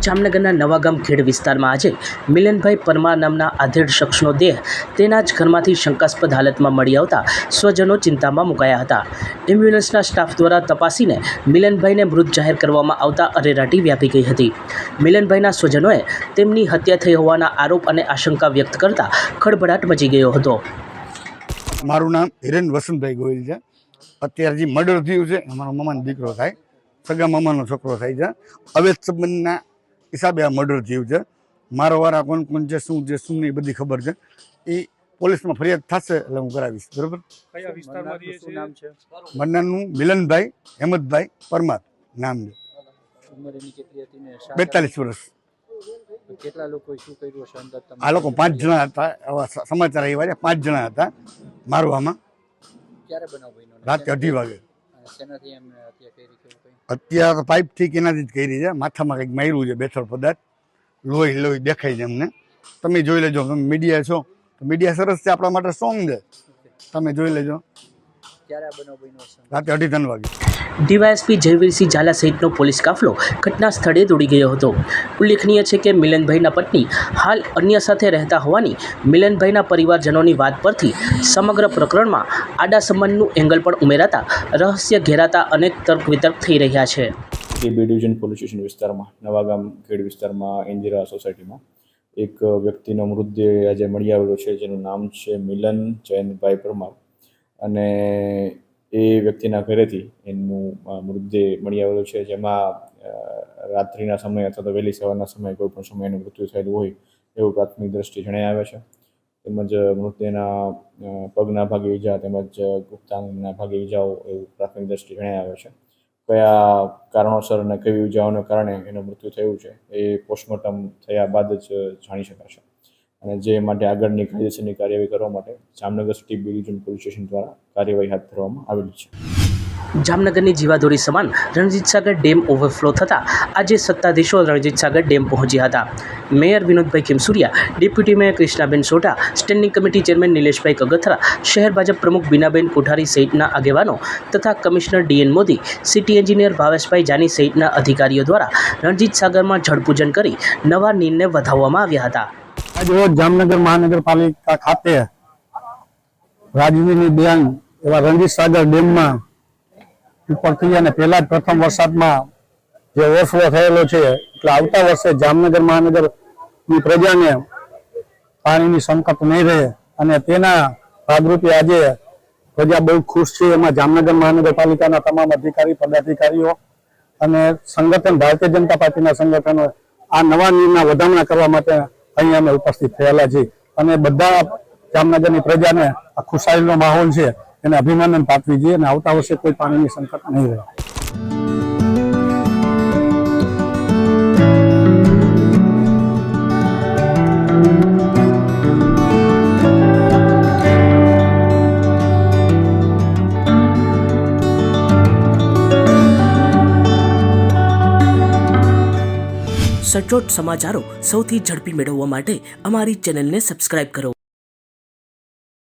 જામનગરના નવાગામ ખેડ વિસ્તારમાં આજે મિલનભાઈ પરમાર નામના આધેડ શખ્સનો દેહ તેના જ ઘરમાંથી શંકાસ્પદ હાલતમાં મળી આવતા સ્વજનો ચિંતામાં મુકાયા હતા. એમ્બ્યુલન્સના સ્ટાફ દ્વારા તપાસીને મિલનભાઈને મૃત જાહેર કરવામાં આવતા અરેરાટી વ્યાપી ગઈ હતી. મિલનભાઈના સ્વજનોએ તેમની હત્યા થઈ હોવાના આરોપ અને આશંકા વ્યક્ત કરતા ખળભળાટ મચી ગયો હતો. મારું નામ હિરેન વસંતભાઈ ગોહિલ છે. અત્યારે જે મર્ડર થયું છે અમારો મામાનો દીકરો થાય, સગા મામાનો છોકરો થાય છે. અવૈધ સંબંધના હિસાબે આ મર્ડર થયું છે. મારો વારા કોણ કોણ છે, શું નહીં બધી ખબર છે. એ પોલીસમાં ફરિયાદ થશે એટલે હું કરાવીશ. બરાબર. કયા વિસ્તારમાંથી છે? નામ છે બંનેનું મિલનભાઈ હેમંતભાઈ પરમાર નામ છે. ઉંમર એની કેટલી હતી ને 42 વર્ષ. કેટલા લોકો શું કર્યું છે અંદર? આ લોકો 5 જણા હતા. આવા સમાચાર આવ્યા છે 5 જણા હતા મારવામાં. ક્યારે બનાવ બન્યો? રાતે 2:30 વાગે. શેનાથી એમ હત્યા કરી કેવું કંઈ? અત્યારે પાઇપથી કેનાથી જ કરી છે. માથામાં કંઈક માર્યું છે, બેસળ પદાર્થ. લોહી દેખાય છે અમને. તમે જોઈ લેજો. તમે મીડિયા છો તો મીડિયા સરસ છે, આપણા માટે સ્ટ્રોંગ છે. તમે જોઈ લેજો. ક્યારે આ બનાવ બન્યો છે? રાતે 2:30 વાગે. ડીવાયએસપી જયવીરસિંહ ઝાલા સહિતનો પોલીસ કાફલો ઘટના સ્થળે દોડી ગયો હતો. ઉલ્લેખનીય છે કે મિલનભાઈના પત્ની હાલ અન્ય સાથે રહેતા હોવાની મિલનભાઈના પરિવારજનોની વાત પરથી સમગ્ર પ્રકરણમાં આડા સંબંધનું એંગલ પણ ઉમેરાતા રહસ્ય ઘેરાતા અનેક તર્ક વિતર્ક થઈ રહ્યા છે. બી ડિવિઝન પોલીસ સ્ટેશન વિસ્તારમાં નવાગામ ખેડ વિસ્તારમાં ઇન્દિરા સોસાયટીમાં એક વ્યક્તિનો મૃતદેહ આજે મળી આવેલો છે, જેનું નામ છે મિલન જયંતભાઈ પરમાર. અને એ વ્યક્તિના ઘરેથી એનું મૃતદેહ મળી આવેલો છે, જેમાં રાત્રિના સમયે અથવા તો વહેલી સવારના સમયે કોઈ પણ સમયે એનું મૃત્યુ થયેલું હોય એવું પ્રાથમિક દ્રષ્ટિએ જણાઈ આવે છે. તેમજ મૃતદેહના પગના ભાગે ઈજા તેમજ ગુપ્તાંગના ભાગે ઈજાઓ એવું પ્રાથમિક દ્રષ્ટિએ જણાઈ આવે છે. કયા કારણોસર અને કેવી ઈજાઓને કારણે એનું મૃત્યુ થયું છે એ પોસ્ટમોર્ટમ થયા બાદ જ જાણી શકાશે. અને જે માટે આગળની કાયદેસરની કાર્યવાહી કરવા માટે Jamnagar city B division police station દ્વારા કાર્યવાહી હાથ ધરવામાં આવેલી છે. જામનગરની જીવાદોરી સમાન રણજીતસાગર ડેમ ઓવરફ્લો થતાં આજે સત્તાધીશો રણજીતસાગર ડેમ પહોંચ્યા હતા. Mayor Vinodbhai Khimsuriya, deputy mayor Krishnaben Sodha, standing committee chairman Nileshbhai Kagathara, શહેર ભાજપ પ્રમુખ બીનાબેન કોઠારી સહિતના આગેવાનો તથા commissioner DN Modi, city engineer Bhaveshbhai Jani સહિતના અધિકારીઓ દ્વારા રણજીતસાગરમાં જળપૂજન કરી નવા નીરને વધાવવામાં આવ્યા હતા. આજરોજ જામનગર મહાનગરપાલિકા ખાતે રાજવીની બેન એવા રણજીતસાગર ડેમમાં ઉપરથી અને પહેલા જ પ્રથમ વરસાદમાં જે ઓવરફ્લો થયેલો છે, એટલે આવતા વર્ષે જામનગર મહાનગરની પ્રજાને પાણીની સંકટ નહીં રહે અને તેના ભાગરૂપે આજે પ્રજા બહુ ખુશ છે. એમાં જામનગર મહાનગરપાલિકાના તમામ અધિકારી પદાધિકારીઓ અને સંગઠન ભારતીય જનતા પાર્ટીના સંગઠનો આ નવા નીરના વધામણા કરવા માટે અહીંયા અમે ઉપસ્થિત થયેલા છીએ અને બધા જામનગરની પ્રજાને આ ખુશાલીનો માહોલ છે એને અભિનંદન પાઠવી જોઈએ અને આવતા વર્ષે કોઈ પાણીની સંકટ નહીં રહે. સચોટ સમાચારો સૌથી ઝડપી મેળવવા માટે અમારી ચેનલને સબસ્ક્રાઇબ કરો.